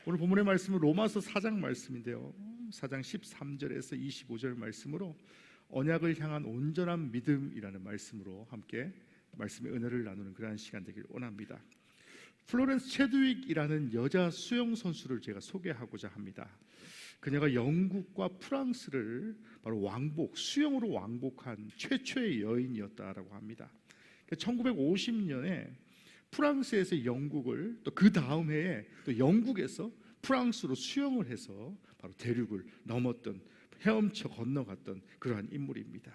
오늘 본문의 말씀은 로마서 4장 말씀인데요, 4장 13절에서 25절 말씀으로 언약을 향한 온전한 믿음이라는 말씀으로 함께 말씀의 은혜를 나누는 그러한 시간 되길 원합니다. 플로렌스 체드윅이라는 여자 수영 선수를 제가 소개하고자 합니다. 그녀가 영국과 프랑스를 바로 수영으로 왕복한 최초의 여인이었다라고 합니다. 1950년에 프랑스에서 영국을, 또 그 다음 해에 또 영국에서 프랑스로 수영을 해서 바로 대륙을 넘었던, 헤엄쳐 건너갔던 그러한 인물입니다.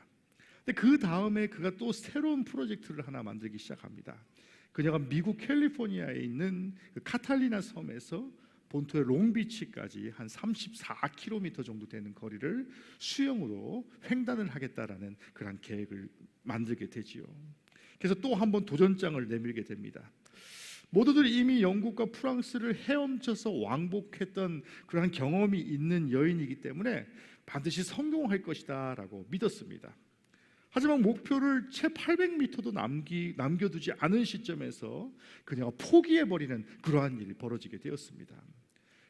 근데 그 다음에 그가 또 새로운 프로젝트를 하나 만들기 시작합니다. 그녀가 미국 캘리포니아에 있는 그 카탈리나 섬에서 본토의 롱비치까지 한 34km 정도 되는 거리를 수영으로 횡단을 하겠다라는 그런 계획을 만들게 되지요. 그래서 또 한 번 도전장을 내밀게 됩니다. 모두들 이미 영국과 프랑스를 헤엄쳐서 왕복했던 그러한 경험이 있는 여인이기 때문에 반드시 성공할 것이다 라고 믿었습니다. 하지만 목표를 채 800m도 남겨두지 않은 시점에서 그녀가 포기해버리는 그러한 일이 벌어지게 되었습니다.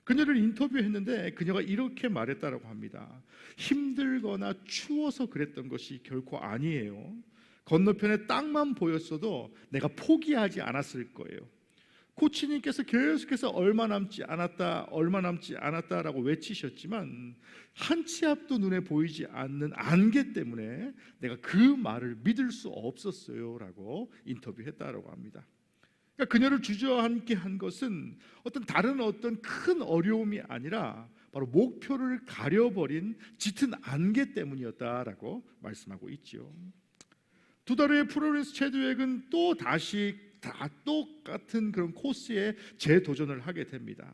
그녀를 인터뷰했는데 그녀가 이렇게 말했다라고 합니다. 힘들거나 추워서 그랬던 것이 결코 아니에요. 건너편에 땅만 보였어도 내가 포기하지 않았을 거예요. 코치님께서 계속해서 얼마 남지 않았다라고 외치셨지만 한 치 앞도 눈에 보이지 않는 안개 때문에 내가 그 말을 믿을 수 없었어요 라고 인터뷰했다라고 합니다. 그러니까 그녀를 주저앉게 한 것은 다른 큰 어려움이 아니라 바로 목표를 가려버린 짙은 안개 때문이었다라고 말씀하고 있지요. 두 달 후에 플로렌스 체드윅은 또 다시 똑같은 그런 코스에 재도전을 하게 됩니다.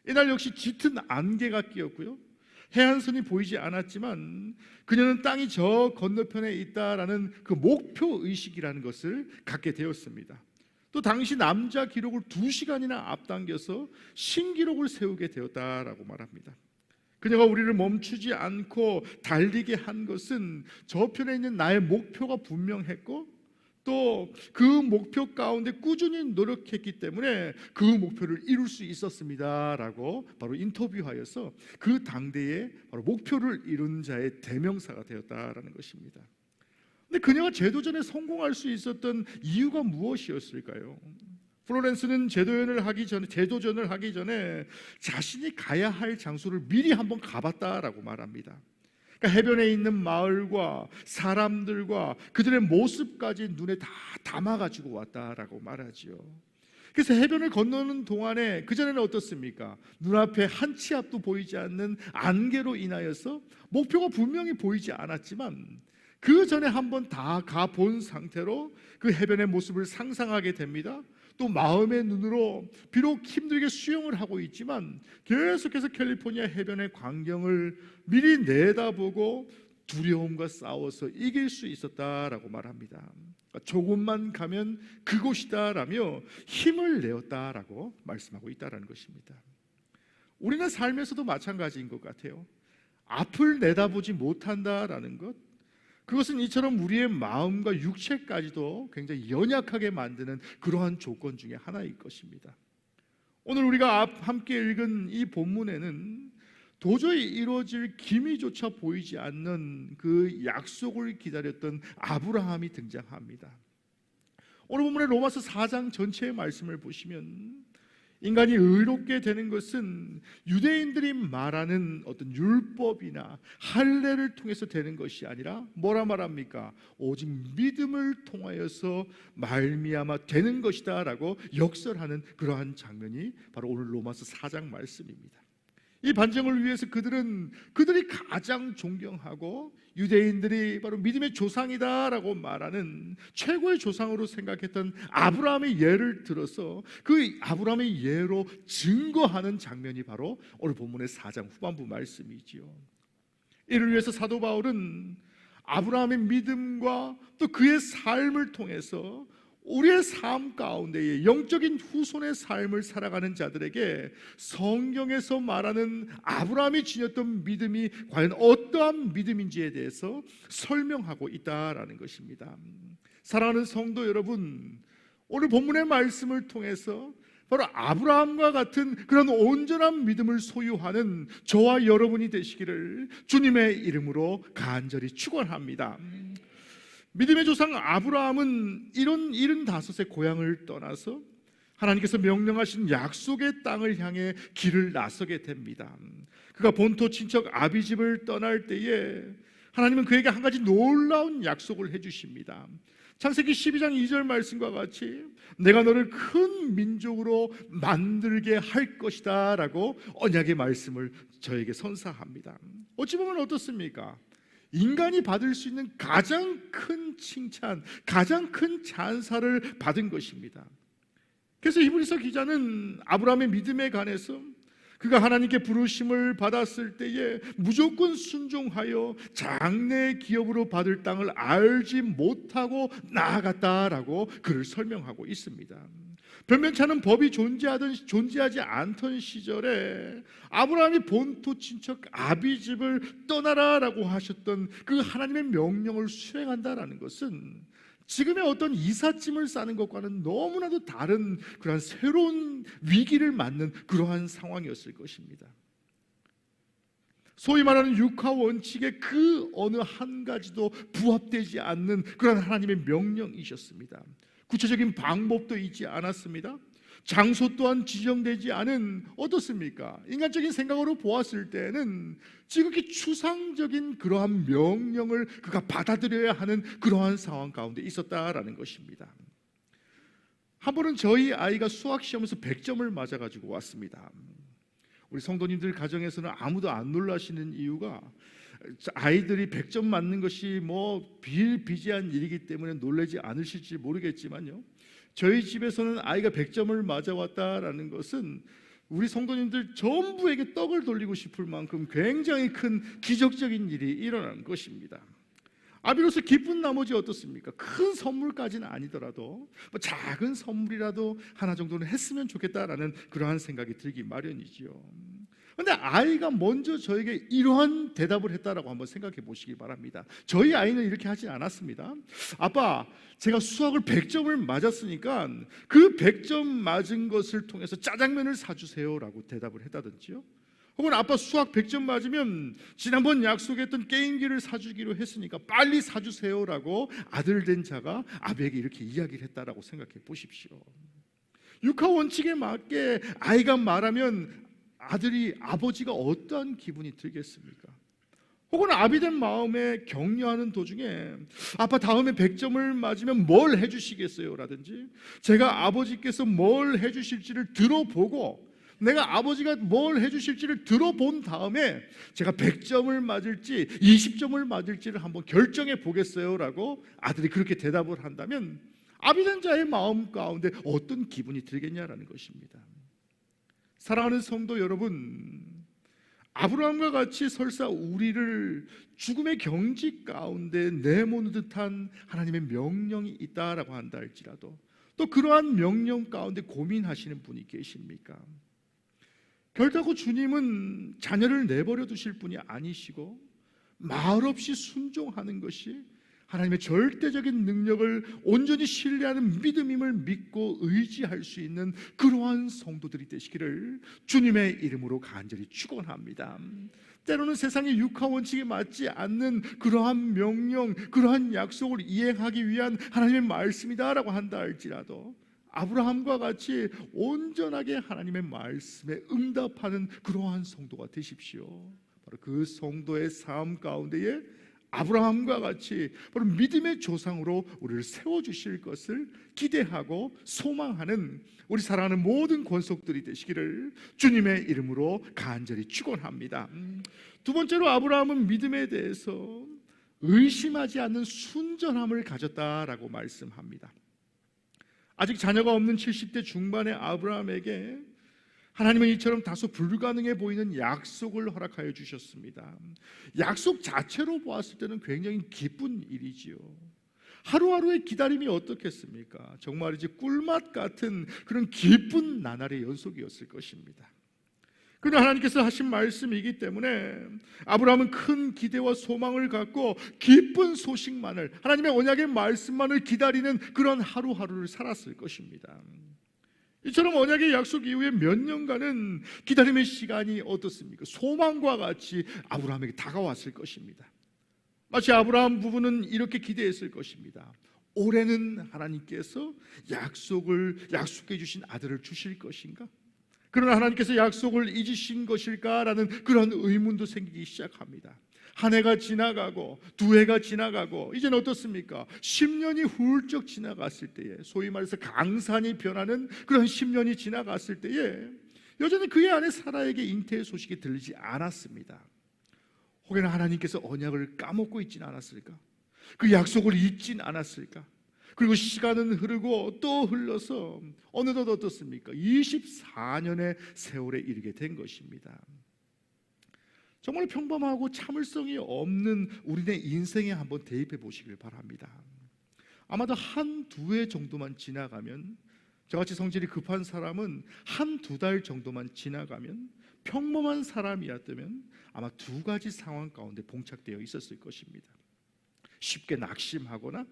이날 역시 짙은 안개가 끼었고요, 해안선이 보이지 않았지만 그녀는 땅이 저 건너편에 있다라는 그 목표 의식이라는 것을 갖게 되었습니다. 또 당시 남자 기록을 2시간이나 앞당겨서 신기록을 세우게 되었다라고 말합니다. 그녀가 우리를 멈추지 않고 달리게 한 것은 저편에 있는 나의 목표가 분명했고 또 그 목표 가운데 꾸준히 노력했기 때문에 그 목표를 이룰 수 있었습니다 라고 바로 인터뷰하여서 그 당대에 바로 목표를 이룬 자의 대명사가 되었다라는 것입니다. 근데 그녀가 재도전에 성공할 수 있었던 이유가 무엇이었을까요? 플로렌스는 재도전을 하기 전에 자신이 가야 할 장소를 미리 한번 가봤다라고 말합니다. 그러니까 해변에 있는 마을과 사람들과 그들의 모습까지 눈에 다 담아가지고 왔다라고 말하지요. 그래서 해변을 건너는 동안에 그전에는 어떻습니까? 눈앞에 한 치 앞도 보이지 않는 안개로 인하여서 목표가 분명히 보이지 않았지만 그 전에 한번 다 가본 상태로 그 해변의 모습을 상상하게 됩니다. 또 마음의 눈으로 비록 힘들게 수영을 하고 있지만 계속해서 캘리포니아 해변의 광경을 미리 내다보고 두려움과 싸워서 이길 수 있었다라고 말합니다. 조금만 가면 그곳이다라며 힘을 내었다라고 말씀하고 있다라는 것입니다. 우리는 삶에서도 마찬가지인 것 같아요. 앞을 내다보지 못한다라는 것, 그것은 이처럼 우리의 마음과 육체까지도 굉장히 연약하게 만드는 그러한 조건 중에 하나일 것입니다. 오늘 우리가 함께 읽은 이 본문에는 도저히 이루어질 기미조차 보이지 않는 그 약속을 기다렸던 아브라함이 등장합니다. 오늘 본문의 로마서 4장 전체의 말씀을 보시면 인간이 의롭게 되는 것은 유대인들이 말하는 어떤 율법이나 할례를 통해서 되는 것이 아니라 뭐라 말합니까? 오직 믿음을 통하여서 말미암아 되는 것이다 라고 역설하는 그러한 장면이 바로 오늘 로마서 4장 말씀입니다. 이 반증을 위해서 그들이 가장 존경하고 유대인들이 바로 믿음의 조상이다라고 말하는 최고의 조상으로 생각했던 아브라함의 예를 들어서 그 아브라함의 예로 증거하는 장면이 바로 오늘 본문의 4장 후반부 말씀이지요. 이를 위해서 사도 바울은 아브라함의 믿음과 또 그의 삶을 통해서 우리의 삶 가운데에 영적인 후손의 삶을 살아가는 자들에게 성경에서 말하는 아브라함이 지녔던 믿음이 과연 어떠한 믿음인지에 대해서 설명하고 있다라는 것입니다. 사랑하는 성도 여러분, 오늘 본문의 말씀을 통해서 바로 아브라함과 같은 그런 온전한 믿음을 소유하는 저와 여러분이 되시기를 주님의 이름으로 간절히 축원합니다. 믿음의 조상 아브라함은 이런 75의 고향을 떠나서 하나님께서 명령하신 약속의 땅을 향해 길을 나서게 됩니다. 그가 본토 친척 아비집을 떠날 때에 하나님은 그에게 한 가지 놀라운 약속을 해주십니다. 창세기 12장 2절 말씀과 같이 내가 너를 큰 민족으로 만들게 할 것이다 라고 언약의 말씀을 저에게 선사합니다. 어찌 보면 어떻습니까? 인간이 받을 수 있는 가장 큰 칭찬, 가장 큰 찬사를 받은 것입니다. 그래서 히브리서 기자는 아브라함의 믿음에 관해서 그가 하나님께 부르심을 받았을 때에 무조건 순종하여 장래 기업으로 받을 땅을 알지 못하고 나아갔다라고 그를 설명하고 있습니다. 변변치 않은 법이 존재하지 않던 시절에 아브라함이 본토 친척 아비집을 떠나라라고 하셨던 그 하나님의 명령을 수행한다라는 것은 지금의 어떤 이삿짐을 싸는 것과는 너무나도 다른 그러한 새로운 위기를 맞는 그러한 상황이었을 것입니다. 소위 말하는 육하 원칙의 그 어느 한 가지도 부합되지 않는 그런 하나님의 명령이셨습니다. 구체적인 방법도 있지 않았습니다. 장소 또한 지정되지 않은 어떻습니까? 인간적인 생각으로 보았을 때는 지극히 추상적인 그러한 명령을 그가 받아들여야 하는 그러한 상황 가운데 있었다라는 것입니다. 한 번은 저희 아이가 수학 시험에서 100점을 맞아가지고 왔습니다. 우리 성도님들 가정에서는 아무도 안 놀라시는 이유가 아이들이 100점 맞는 것이 뭐 비일비재한 일이기 때문에 놀라지 않으실지 모르겠지만요, 저희 집에서는 아이가 100점을 맞아왔다라는 것은 우리 성도님들 전부에게 떡을 돌리고 싶을 만큼 굉장히 큰 기적적인 일이 일어난 것입니다. 아비로서 기쁜 나머지 어떻습니까? 큰 선물까지는 아니더라도 뭐 작은 선물이라도 하나 정도는 했으면 좋겠다라는 그러한 생각이 들기 마련이지요. 그런데 아이가 먼저 저에게 이러한 대답을 했다라고 한번 생각해 보시기 바랍니다. 저희 아이는 이렇게 하지 않았습니다. 아빠, 제가 수학을 100점을 맞았으니까 그 100점 맞은 것을 통해서 짜장면을 사주세요 라고 대답을 했다든지요, 혹은 아빠 수학 100점 맞으면 지난번 약속했던 게임기를 사주기로 했으니까 빨리 사주세요 라고 아들 된 자가 아비에게 이렇게 이야기를 했다라고 생각해 보십시오. 육하 원칙에 맞게 아이가 말하면 아들이, 아버지가 어떠한 기분이 들겠습니까? 혹은 아비된 마음에 격려하는 도중에 아빠 다음에 100점을 맞으면 뭘 해주시겠어요? 라든지 제가 아버지께서 뭘 해주실지를 들어보고 내가 아버지가 뭘 해주실지를 들어본 다음에 제가 100점을 맞을지 20점을 맞을지를 한번 결정해 보겠어요 라고 아들이 그렇게 대답을 한다면 아비된 자의 마음 가운데 어떤 기분이 들겠냐라는 것입니다. 사랑하는 성도 여러분, 아브라함과 같이 설사 우리를 죽음의 경지 가운데 내모는 듯한 하나님의 명령이 있다라고 한다 할지라도 또 그러한 명령 가운데 고민하시는 분이 계십니까? 결코 주님은 자녀를 내버려 두실 분이 아니시고 말없이 순종하는 것이 하나님의 절대적인 능력을 온전히 신뢰하는 믿음임을 믿고 의지할 수 있는 그러한 성도들이 되시기를 주님의 이름으로 간절히 축원합니다. 때로는 세상의 육하 원칙에 맞지 않는 그러한 명령, 그러한 약속을 이행하기 위한 하나님의 말씀이다라고 한다 할지라도 아브라함과 같이 온전하게 하나님의 말씀에 응답하는 그러한 성도가 되십시오. 바로 그 성도의 삶 가운데에 아브라함과 같이 바로 믿음의 조상으로 우리를 세워주실 것을 기대하고 소망하는 우리 사랑하는 모든 권속들이 되시기를 주님의 이름으로 간절히 축원합니다. 두 번째로 아브라함은 믿음에 대해서 의심하지 않는 순전함을 가졌다라고 말씀합니다. 아직 자녀가 없는 70대 중반의 아브라함에게 하나님은 이처럼 다소 불가능해 보이는 약속을 허락하여 주셨습니다. 약속 자체로 보았을 때는 굉장히 기쁜 일이지요. 하루하루의 기다림이 어떻겠습니까? 정말이지 꿀맛 같은 그런 기쁜 나날의 연속이었을 것입니다. 그러나 하나님께서 하신 말씀이기 때문에 아브라함은 큰 기대와 소망을 갖고 기쁜 소식만을, 하나님의 언약의 말씀만을 기다리는 그런 하루하루를 살았을 것입니다. 이처럼 언약의 약속 이후에 몇 년간은 기다림의 시간이 어떻습니까? 소망과 같이 아브라함에게 다가왔을 것입니다. 마치 아브라함 부부는 이렇게 기대했을 것입니다. 올해는 하나님께서 약속해 주신 아들을 주실 것인가? 그러나 하나님께서 약속을 잊으신 것일까라는 그런 의문도 생기기 시작합니다. 한 해가 지나가고 두 해가 지나가고 이제는 어떻습니까? 10년이 훌쩍 지나갔을 때에, 소위 말해서 강산이 변하는 그런 10년이 지나갔을 때에 여전히 그의 아내 사라에게 잉태의 소식이 들리지 않았습니다. 혹여나 하나님께서 언약을 까먹고 있지는 않았을까? 그 약속을 잊진 않았을까? 그리고 시간은 흐르고 또 흘러서 어느덧 어떻습니까? 24년의 세월에 이르게 된 것입니다. 정말 평범하고 참을성이 없는 우리네 인생에 한번 대입해 보시길 바랍니다. 아마도 한두 해 정도만 지나가면, 저같이 성질이 급한 사람은 한두 달 정도만 지나가면, 평범한 사람이었다면 아마 두 가지 상황 가운데 봉착되어 있었을 것입니다. 쉽게 낙심하거나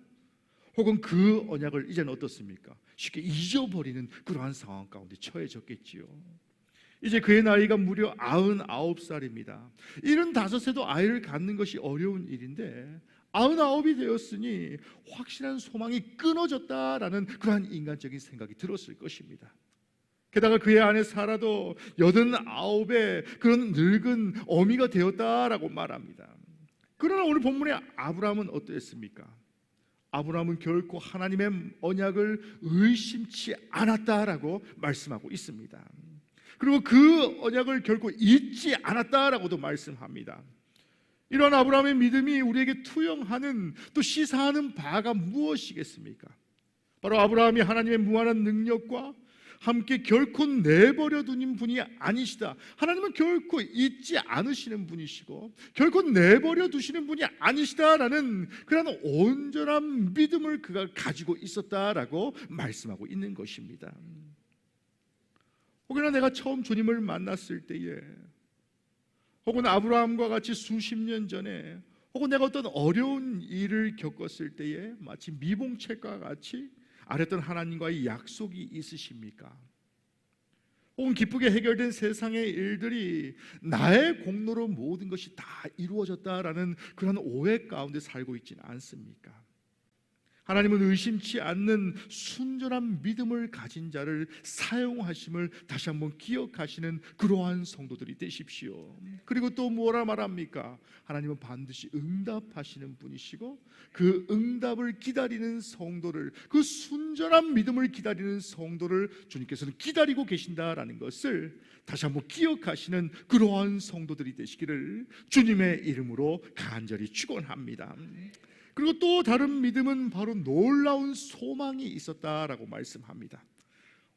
혹은 그 언약을 이제는 어떻습니까? 쉽게 잊어버리는 그러한 상황 가운데 처해졌겠지요. 이제 그의 나이가 무려 99살입니다. 75세도 아이를 갖는 것이 어려운 일인데 99이 되었으니 확실한 소망이 끊어졌다라는 그러한 인간적인 생각이 들었을 것입니다. 게다가 그의 아내 사라도 89의 그런 늙은 어미가 되었다라고 말합니다. 그러나 오늘 본문의 아브라함은 어떠했습니까? 아브라함은 결코 하나님의 언약을 의심치 않았다라고 말씀하고 있습니다. 그리고 그 언약을 결코 잊지 않았다라고도 말씀합니다. 이런 아브라함의 믿음이 우리에게 투영하는, 또 시사하는 바가 무엇이겠습니까? 바로 아브라함이 하나님의 무한한 능력과 함께 결코 내버려 두는 분이 아니시다. 하나님은 결코 잊지 않으시는 분이시고 결코 내버려 두시는 분이 아니시다라는 그런 온전한 믿음을 그가 가지고 있었다라고 말씀하고 있는 것입니다. 혹여나 내가 처음 주님을 만났을 때에, 혹은 아브라함과 같이 수십 년 전에, 혹은 내가 어떤 어려운 일을 겪었을 때에 마치 미봉책과 같이 아랬던 하나님과의 약속이 있으십니까? 혹은 기쁘게 해결된 세상의 일들이 나의 공로로 모든 것이 다 이루어졌다라는 그런 오해 가운데 살고 있지는 않습니까? 하나님은 의심치 않는 순전한 믿음을 가진 자를 사용하심을 다시 한번 기억하시는 그러한 성도들이 되십시오. 그리고 또 뭐라 말합니까? 하나님은 반드시 응답하시는 분이시고 그 응답을 기다리는 성도를, 그 순전한 믿음을 기다리는 성도를 주님께서는 기다리고 계신다라는 것을 다시 한번 기억하시는 그러한 성도들이 되시기를 주님의 이름으로 간절히 축원합니다. 그리고 또 다른 믿음은 바로 놀라운 소망이 있었다라고 말씀합니다.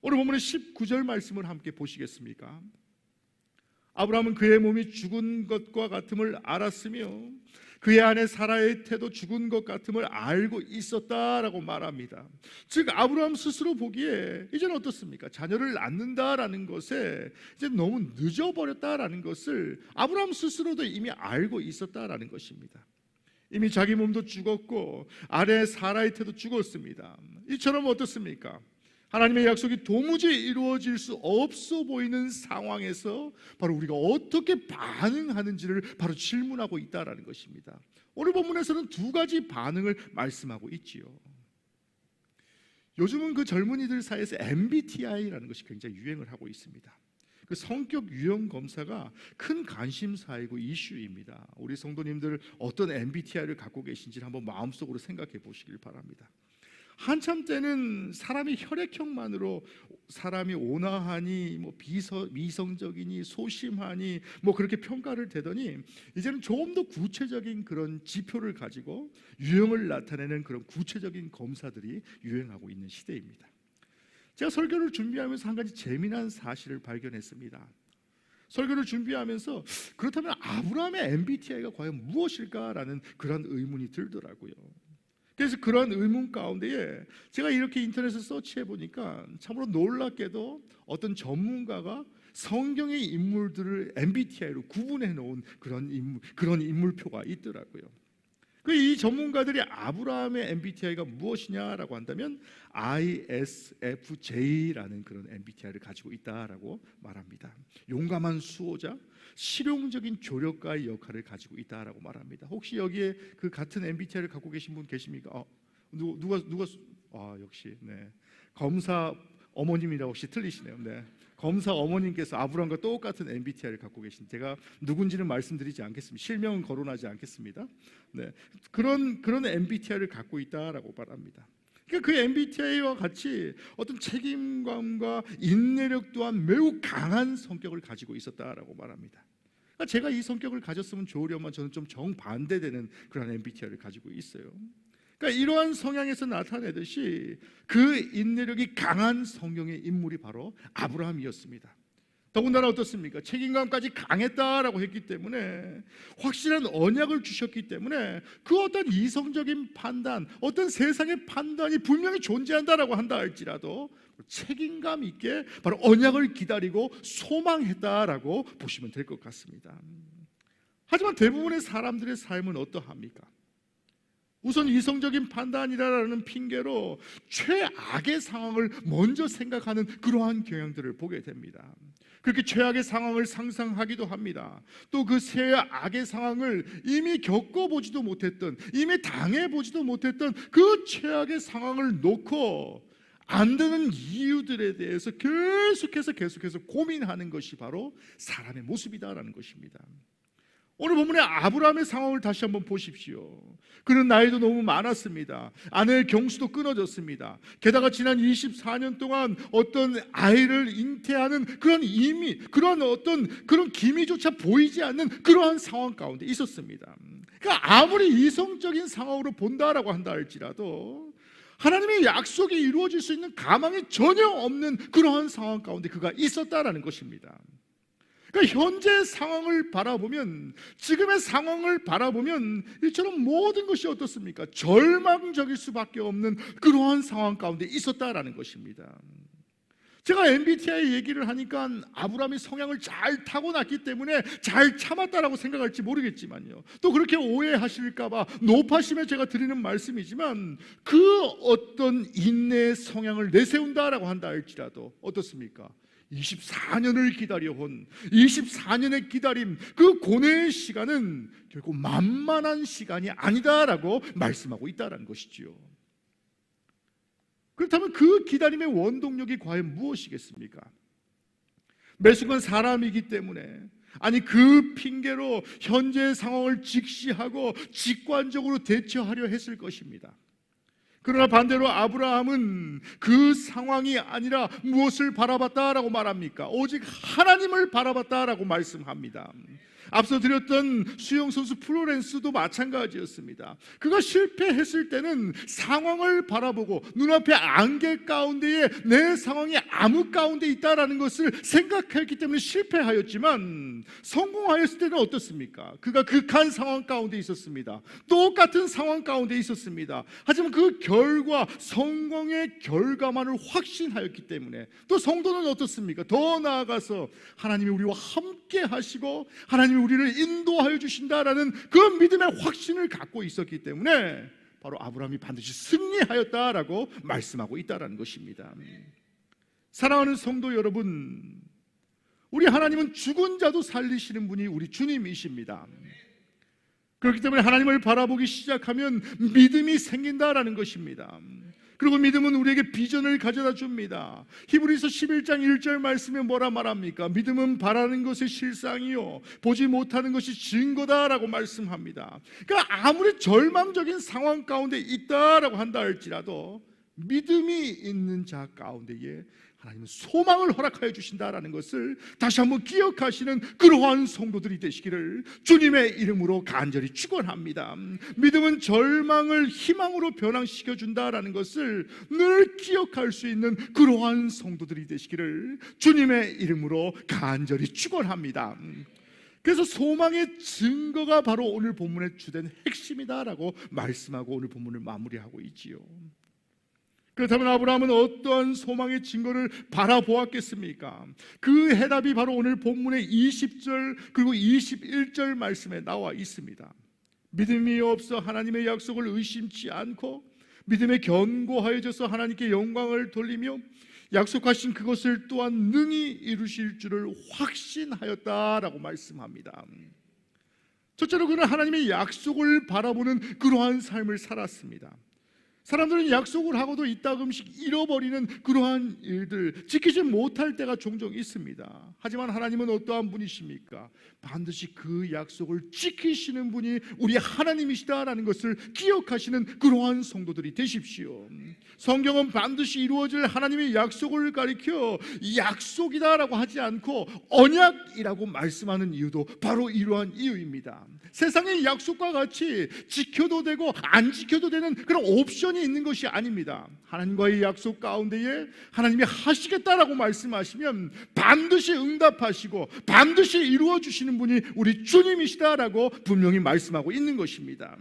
오늘 본문의 19절 말씀을 함께 보시겠습니까? 아브라함은 그의 몸이 죽은 것과 같음을 알았으며 그의 아내 사라의 태도 죽은 것 같음을 알고 있었다라고 말합니다. 즉 아브라함 스스로 보기에 이제는 어떻습니까? 자녀를 낳는다라는 것에 이제 너무 늦어버렸다라는 것을 아브라함 스스로도 이미 알고 있었다라는 것입니다. 이미 자기 몸도 죽었고 아내 사라의 태도 죽었습니다. 이처럼 어떻습니까? 하나님의 약속이 도무지 이루어질 수 없어 보이는 상황에서 바로 우리가 어떻게 반응하는지를 바로 질문하고 있다라는 것입니다. 오늘 본문에서는 두 가지 반응을 말씀하고 있지요. 요즘은 그 젊은이들 사이에서 MBTI라는 것이 굉장히 유행을 하고 있습니다. 그 성격 유형 검사가 큰 관심사이고 이슈입니다. 우리 성도님들 어떤 MBTI를 갖고 계신지를 한번 마음속으로 생각해 보시길 바랍니다. 한참 때는 사람이 혈액형만으로 사람이 온화하니 미성적이니 소심하니 그렇게 평가를 되더니 이제는 조금 더 구체적인 그런 지표를 가지고 유형을 나타내는 그런 구체적인 검사들이 유행하고 있는 시대입니다. 제가 설교를 준비하면서 한 가지 재미난 사실을 발견했습니다. 설교를 준비하면서 그렇다면 아브라함의 MBTI가 과연 무엇일까라는 그런 의문이 들더라고요. 그래서 그런 의문 가운데에 제가 이렇게 인터넷에 서치해 보니까 참으로 놀랍게도 어떤 전문가가 성경의 인물들을 MBTI로 구분해 놓은 그런 인물표가 있더라고요. 이 전문가들이 아브라함의 MBTI가 무엇이냐라고 한다면 ISFJ라는 그런 MBTI를 가지고 있다라고 말합니다. 용감한 수호자, 실용적인 조력가의 역할을 가지고 있다라고 말합니다. 혹시 여기에 그 같은 MBTI를 갖고 계신 분 계십니까? 누가 역시 네. 검사 어머님이라고 혹시 틀리시네요. 네. 검사 어머님께서 아브라함과 똑같은 MBTI를 갖고 계신, 제가 누군지는 말씀드리지 않겠습니다. 실명은 거론하지 않겠습니다. 네. 그런 MBTI를 갖고 있다라고 말합니다. 그러니까 그 MBTI와 같이 어떤 책임감과 인내력 또한 매우 강한 성격을 가지고 있었다라고 말합니다. 그러니까 제가 이 성격을 가졌으면 좋으려면 저는 좀 정반대되는 그런 MBTI를 가지고 있어요. 그러니까 이러한 성향에서 나타내듯이 그 인내력이 강한 성경의 인물이 바로 아브라함이었습니다. 더군다나 어떻습니까? 책임감까지 강했다라고 했기 때문에, 확실한 언약을 주셨기 때문에 그 어떤 이성적인 판단, 어떤 세상의 판단이 분명히 존재한다라고 한다 할지라도 책임감 있게 바로 언약을 기다리고 소망했다라고 보시면 될 것 같습니다. 하지만 대부분의 사람들의 삶은 어떠합니까? 우선 이성적인 판단이라는 핑계로 최악의 상황을 먼저 생각하는 그러한 경향들을 보게 됩니다. 그렇게 최악의 상황을 상상하기도 합니다. 또 그 최악의 상황을 이미 겪어보지도 못했던, 이미 당해보지도 못했던 그 최악의 상황을 놓고 안 되는 이유들에 대해서 계속해서 고민하는 것이 바로 사람의 모습이다라는 것입니다. 오늘 본문의 아브라함의 상황을 다시 한번 보십시오. 그는 나이도 너무 많았습니다. 아내의 경수도 끊어졌습니다. 게다가 지난 24년 동안 어떤 아이를 잉태하는 그런 기미조차 보이지 않는 그러한 상황 가운데 있었습니다. 그러니까 아무리 이성적인 상황으로 본다라고 한다 할지라도 하나님의 약속이 이루어질 수 있는 가망이 전혀 없는 그러한 상황 가운데 그가 있었다라는 것입니다. 그러니까 현재 상황을 바라보면, 지금의 상황을 바라보면 이처럼 모든 것이 어떻습니까? 절망적일 수밖에 없는 그러한 상황 가운데 있었다라는 것입니다. 제가 MBTI 얘기를 하니까 아브라함이 성향을 잘 타고났기 때문에 잘 참았다라고 생각할지 모르겠지만요, 또 그렇게 오해하실까봐 높아심에 제가 드리는 말씀이지만, 그 어떤 인내의 성향을 내세운다라고 한다 할지라도 어떻습니까? 24년을 기다려온 24년의 기다림, 그 고뇌의 시간은 결코 만만한 시간이 아니다라고 말씀하고 있다는 것이지요. 그렇다면 그 기다림의 원동력이 과연 무엇이겠습니까? 매 순간 사람이기 때문에, 아니 그 핑계로 현재의 상황을 직시하고 직관적으로 대처하려 했을 것입니다. 그러나 반대로 아브라함은 그 상황이 아니라 무엇을 바라봤다라고 말합니까? 오직 하나님을 바라봤다라고 말씀합니다. 앞서 드렸던 수영선수 플로렌스도 마찬가지였습니다. 그가 실패했을 때는 상황을 바라보고 눈앞에 안개 가운데에 내 상황이 암흑 가운데 있다라는 것을 생각했기 때문에 실패하였지만, 성공하였을 때는 어떻습니까? 그가 극한 상황 가운데 있었습니다. 똑같은 상황 가운데 있었습니다. 하지만 그 결과, 성공의 결과만을 확신하였기 때문에, 또 성도는 어떻습니까? 더 나아가서 하나님이 우리와 함께 하시고 하나님이 우리를 인도하여 주신다라는 그 믿음의 확신을 갖고 있었기 때문에 바로 아브라함이 반드시 승리하였다라고 말씀하고 있다라는 것입니다. 사랑하는 성도 여러분, 우리 하나님은 죽은 자도 살리시는 분이 우리 주님이십니다. 그렇기 때문에 하나님을 바라보기 시작하면 믿음이 생긴다라는 것입니다. 그리고 믿음은 우리에게 비전을 가져다 줍니다. 히브리서 11장 1절 말씀에 뭐라 말합니까? 믿음은 바라는 것의 실상이요 보지 못하는 것이 증거다라고 말씀합니다. 그러니까 아무리 절망적인 상황 가운데 있다라고 한다 할지라도 믿음이 있는 자 가운데에 하나님은 소망을 허락하여 주신다라는 것을 다시 한번 기억하시는 그러한 성도들이 되시기를 주님의 이름으로 간절히 축원합니다. 믿음은 절망을 희망으로 변화시켜 준다라는 것을 늘 기억할 수 있는 그러한 성도들이 되시기를 주님의 이름으로 간절히 축원합니다. 그래서 소망의 증거가 바로 오늘 본문의 주된 핵심이다라고 말씀하고 오늘 본문을 마무리하고 있지요. 그렇다면 아브라함은 어떠한 소망의 증거를 바라보았겠습니까? 그 해답이 바로 오늘 본문의 20절 그리고 21절 말씀에 나와 있습니다. 믿음이 없어 하나님의 약속을 의심치 않고 믿음에 견고하여져서 하나님께 영광을 돌리며 약속하신 그것을 또한 능히 이루실 줄을 확신하였다라고 말씀합니다. 첫째로 그는 하나님의 약속을 바라보는 그러한 삶을 살았습니다. 사람들은 약속을 하고도 이따금씩 잃어버리는 그러한 일들, 지키지 못할 때가 종종 있습니다. 하지만 하나님은 어떠한 분이십니까? 반드시 그 약속을 지키시는 분이 우리 하나님이시다라는 것을 기억하시는 그러한 성도들이 되십시오. 성경은 반드시 이루어질 하나님의 약속을 가리켜 약속이다라고 하지 않고 언약이라고 말씀하는 이유도 바로 이러한 이유입니다. 세상의 약속과 같이 지켜도 되고 안 지켜도 되는 그런 옵션이 있는 것이 아닙니다. 하나님과의 약속 가운데에 하나님이 하시겠다라고 말씀하시면 반드시 응답하시고 반드시 이루어 주시는 분이 우리 주님이시다라고 분명히 말씀하고 있는 것입니다.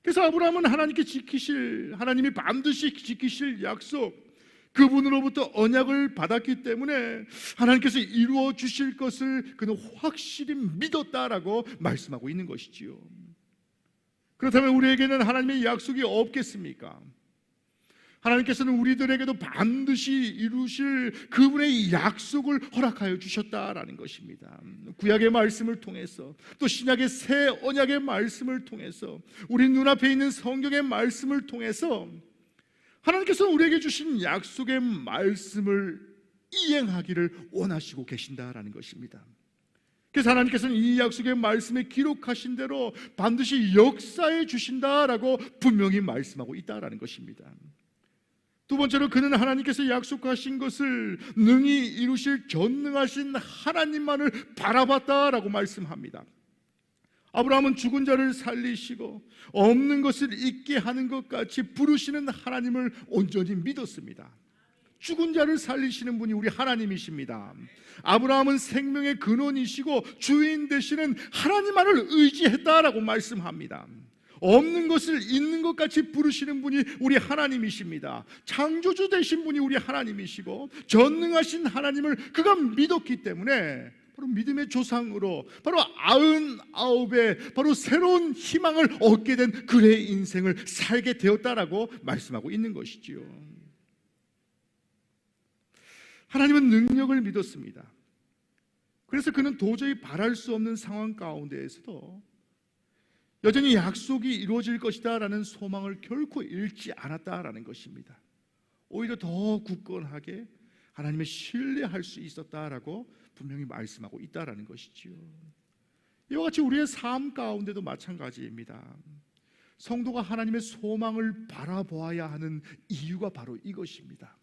그래서 아브라함은 하나님이 반드시 지키실 약속, 그분으로부터 언약을 받았기 때문에 하나님께서 이루어 주실 것을 그는 확실히 믿었다라고 말씀하고 있는 것이지요. 그렇다면 우리에게는 하나님의 약속이 없겠습니까? 하나님께서는 우리들에게도 반드시 이루실 그분의 약속을 허락하여 주셨다라는 것입니다. 구약의 말씀을 통해서 또 신약의 새 언약의 말씀을 통해서 우리 눈앞에 있는 성경의 말씀을 통해서 하나님께서는 우리에게 주신 약속의 말씀을 이행하기를 원하시고 계신다라는 것입니다. 그래서 하나님께서는 이 약속의 말씀에 기록하신 대로 반드시 역사해 주신다라고 분명히 말씀하고 있다라는 것입니다. 두 번째로 그는 하나님께서 약속하신 것을 능히 이루실 전능하신 하나님만을 바라봤다라고 말씀합니다. 아브라함은 죽은 자를 살리시고 없는 것을 있게 하는 것 같이 부르시는 하나님을 온전히 믿었습니다. 죽은 자를 살리시는 분이 우리 하나님이십니다. 아브라함은 생명의 근원이시고 주인 되시는 하나님만을 의지했다라고 말씀합니다. 없는 것을 있는 것 같이 부르시는 분이 우리 하나님이십니다. 창조주 되신 분이 우리 하나님이시고 전능하신 하나님을 그가 믿었기 때문에 바로 믿음의 조상으로 바로 99의 바로 새로운 희망을 얻게 된 그의 인생을 살게 되었다라고 말씀하고 있는 것이지요. 하나님은 능력을 믿었습니다. 그래서 그는 도저히 바랄 수 없는 상황 가운데에서도 여전히 약속이 이루어질 것이다 라는 소망을 결코 잃지 않았다라는 것입니다. 오히려 더 굳건하게 하나님을 신뢰할 수 있었다라고 분명히 말씀하고 있다라는 것이지요. 이와 같이 우리의 삶 가운데도 마찬가지입니다. 성도가 하나님의 소망을 바라보아야 하는 이유가 바로 이것입니다.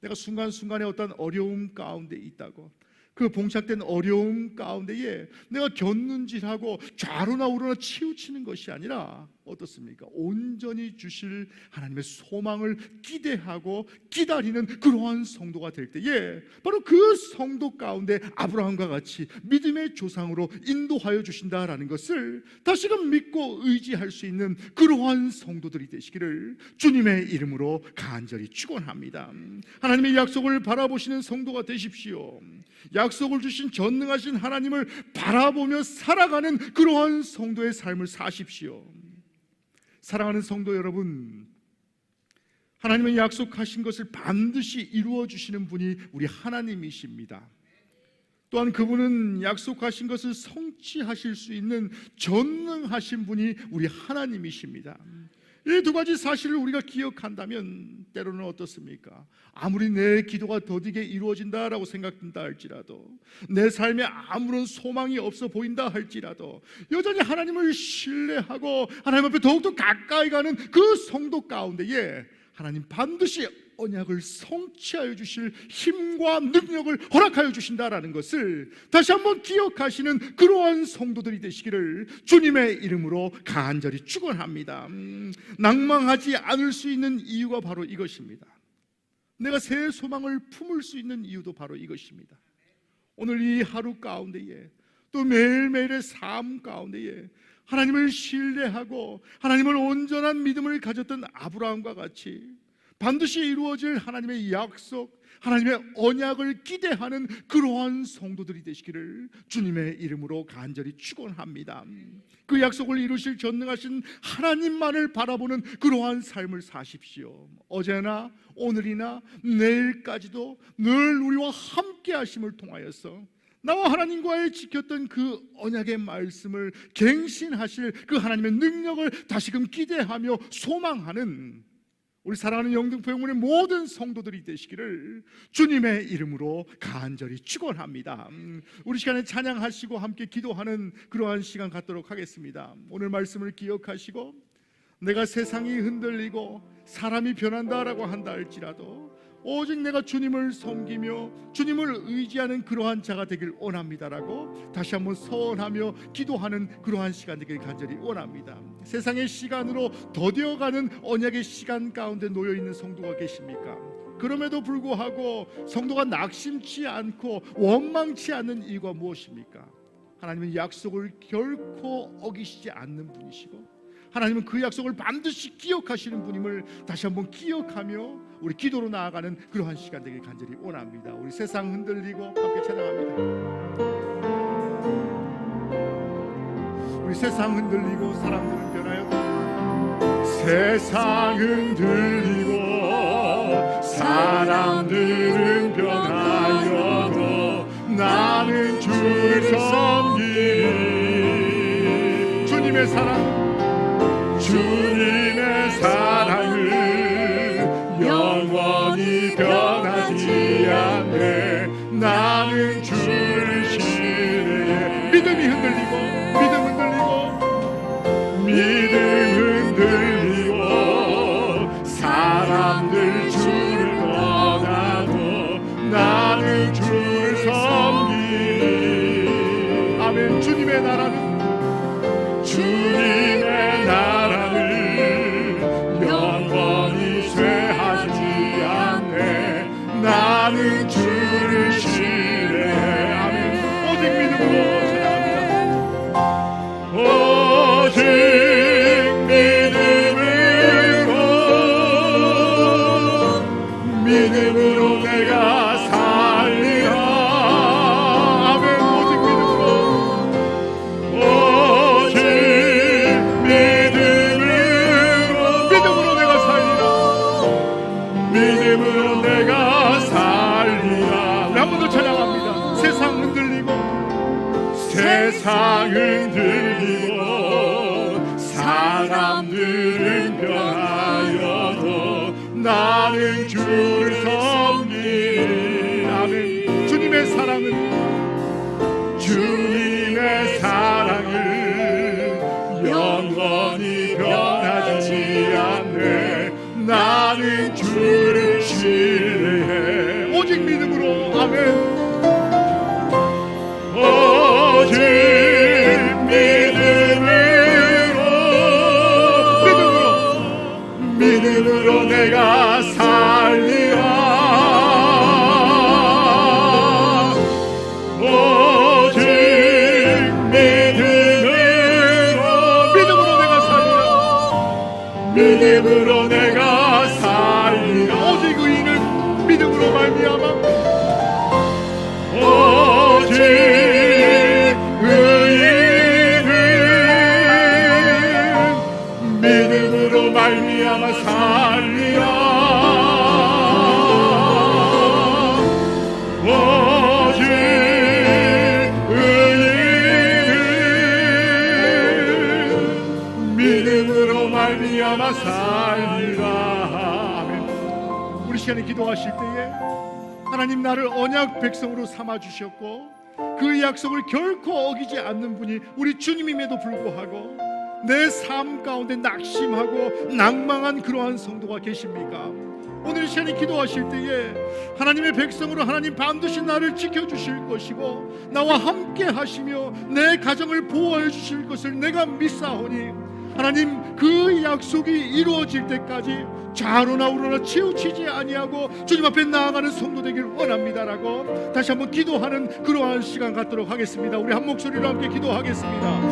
내가 순간순간에 어떤 어려움 가운데 있다고 그 봉착된 어려움 가운데에 내가 곁눈질하고 좌로나 우로나 치우치는 것이 아니라 어떻습니까? 온전히 주실 하나님의 소망을 기대하고 기다리는 그러한 성도가 될 때에 바로 그 성도 가운데 아브라함과 같이 믿음의 조상으로 인도하여 주신다라는 것을 다시금 믿고 의지할 수 있는 그러한 성도들이 되시기를 주님의 이름으로 간절히 축원합니다. 하나님의 약속을 바라보시는 성도가 되십시오. 약속을 주신 전능하신 하나님을 바라보며 살아가는 그러한 성도의 삶을 사십시오. 사랑하는 성도 여러분, 하나님은 약속하신 것을 반드시 이루어 주시는 분이 우리 하나님이십니다. 또한 그분은 약속하신 것을 성취하실 수 있는 전능하신 분이 우리 하나님이십니다. 이 두 가지 사실을 우리가 기억한다면 때로는 어떻습니까? 아무리 내 기도가 더디게 이루어진다라고 생각된다 할지라도 내 삶에 아무런 소망이 없어 보인다 할지라도 여전히 하나님을 신뢰하고 하나님 앞에 더욱더 가까이 가는 그 성도 가운데에 하나님 반드시 언약을 성취하여 주실 힘과 능력을 허락하여 주신다라는 것을 다시 한번 기억하시는 그러한 성도들이 되시기를 주님의 이름으로 간절히 축원합니다. 낭망하지 않을 수 있는 이유가 바로 이것입니다. 내가 새 소망을 품을 수 있는 이유도 바로 이것입니다. 오늘 이 하루 가운데에 또 매일매일의 삶 가운데에 하나님을 신뢰하고 하나님을 온전한 믿음을 가졌던 아브라함과 같이 반드시 이루어질 하나님의 약속, 하나님의 언약을 기대하는 그러한 성도들이 되시기를 주님의 이름으로 간절히 축원합니다. 그 약속을 이루실 전능하신 하나님만을 바라보는 그러한 삶을 사십시오. 어제나 오늘이나 내일까지도 늘 우리와 함께 하심을 통하여서 나와 하나님과의 지켰던 그 언약의 말씀을 갱신하실 그 하나님의 능력을 다시금 기대하며 소망하는 우리 사랑하는 영등포영문의 모든 성도들이 되시기를 주님의 이름으로 간절히 축원합니다. 우리 시간에 찬양하시고 함께 기도하는 그러한 시간 갖도록 하겠습니다. 오늘 말씀을 기억하시고 내가 세상이 흔들리고 사람이 변한다라고 한다 할지라도 오직 내가 주님을 섬기며 주님을 의지하는 그러한 자가 되길 원합니다라고 다시 한번 서원하며 기도하는 그러한 시간 되길 간절히 원합니다. 세상의 시간으로 더뎌가는 언약의 시간 가운데 놓여있는 성도가 계십니까? 그럼에도 불구하고 성도가 낙심치 않고 원망치 않는 이유가 무엇입니까? 하나님은 약속을 결코 어기시지 않는 분이시고 하나님은 그 약속을 반드시 기억하시는 분임을 다시 한번 기억하며 우리 기도로 나아가는 그러한 시간 되길 간절히 원합니다. 우리 세상 흔들리고 함께 찬양합니다. 우리 세상 흔들리고 사람들은 변하여도 세상 흔들리고 사람들은 변하여도 나는 주를 섬기리. 주님의 사랑, 주님의 사랑을 영원히 변하지 않네. 나는 주를 신뢰해. 믿음이 흔들리고 믿음 흔들리고 사람들 주를 떠나도 나는 주를 섬기리. 아멘. 주님의 나라는 영원히 쇠하지 않네. 나는 주를 신뢰해. 아멘. 오직 믿음으로 찬양합니다. 오직 믿음으로 내가 살리라. 아멘. 오직 믿음으로 내가 살리라. 믿음으로 내가 살리라. 한 번 더 찬양합니다. 세상 흔들리고 사람들은 변하여도 나는 주를 섬기리. 아멘. 주님의 사랑을 영원히 변하지 않네. 나는 주를 신뢰해. 오직 믿음으로. 아멘. 오직 믿음으로 내가 살리라. 오직 믿음으로 내가 살리라. 믿음으로 내가 살리라. 오직 의인은 믿음으로 말미암아. 오직 믿음으로 말미암아 살리라. 오직 의인은 믿음으로 말미암아 살리라. 아멘. 우리 시간에 기도하실 때에 하나님 나를 언약 백성으로 삼아 주셨고 그 약속을 결코 어기지 않는 분이 우리 주님임에도 불구하고 내 삶 가운데 낙심하고 낭망한 그러한 성도가 계십니까? 오늘 시간에 기도하실 때에 하나님의 백성으로 하나님 반드시 나를 지켜주실 것이고 나와 함께 하시며 내 가정을 보호해 주실 것을 내가 믿사오니 하나님 그 약속이 이루어질 때까지 좌로나 우로나 치우치지 아니하고 주님 앞에 나아가는 성도 되길 원합니다라고 다시 한번 기도하는 그러한 시간 갖도록 하겠습니다. 우리 한 목소리로 함께 기도하겠습니다.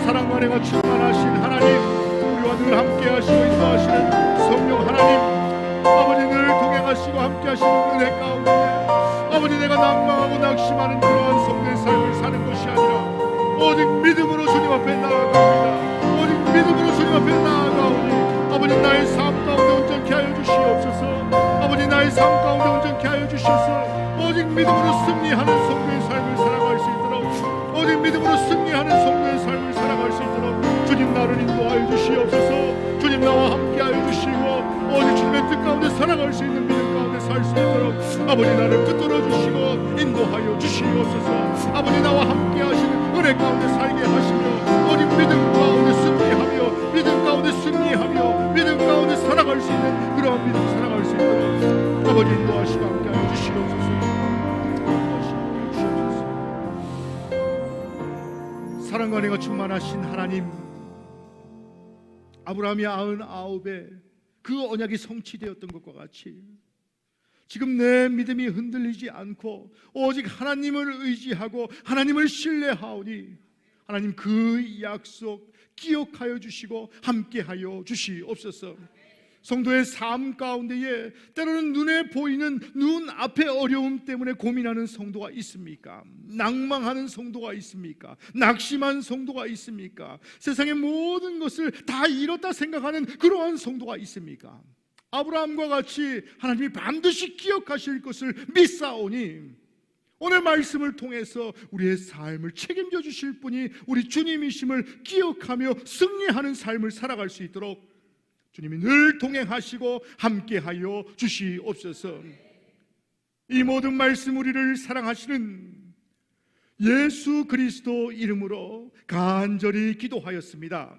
사랑과 은혜가 충만하신 하나님, 우리와 늘 함께 하시고 인도하시는 성령 하나님, 아버지 늘 동행하시고 함께 하시는 은혜 가운데 아버지 내가 낭망하고 낙심하는 그러한 성도의 삶을 사는 것이 아니라 오직 믿음으로 주님 앞에 나아갑니다. 오직 믿음으로 주님 앞에 나아가오니 아버지 나의 삶 가운데 온전케 하여 주시옵소서. 아버지 나의 삶 가운데 온전케 하여 주셔서 오직 믿음으로 승리하는 성도의 삶을 살아갈 수 있도록 오직 믿음으로 승리하는 성도의 삶을 살아갈 수 있도록 주님 나를 인도하여 주시옵소서. 주님 나와 함께하여 주시고 오직 주님의 뜻 가운데 살아갈 수 있는 믿음 가운데 살 수 있도록 아버지 나를 붙들어 주시고 인도하여 주시옵소서. 아버지 나와 함께하시는 은혜 가운데 살게 하시며 오직 믿음 가운데 승리하며 믿음 가운데 승리하며 믿음 가운데 살아갈 수 있는 그러한 믿음 살아갈 수 있도록 아버지 인도하시고 함께하여 주시옵소서. 사랑과 은혜가 충만하신 하나님, 아브라함이 99에 그 언약이 성취되었던 것과 같이 지금 내 믿음이 흔들리지 않고 오직 하나님을 의지하고 하나님을 신뢰하오니 하나님 그 약속 기억하여 주시고 함께하여 주시옵소서. 성도의 삶 가운데에 때로는 눈에 보이는 눈앞의 어려움 때문에 고민하는 성도가 있습니까? 낭망하는 성도가 있습니까? 낙심한 성도가 있습니까? 세상의 모든 것을 다 잃었다 생각하는 그러한 성도가 있습니까? 아브라함과 같이 하나님이 반드시 기억하실 것을 믿사오니 오늘 말씀을 통해서 우리의 삶을 책임져 주실 분이 우리 주님이심을 기억하며 승리하는 삶을 살아갈 수 있도록 주님이 늘 동행하시고 함께하여 주시옵소서. 이 모든 말씀 우리를 사랑하시는 예수 그리스도 이름으로 간절히 기도하였습니다.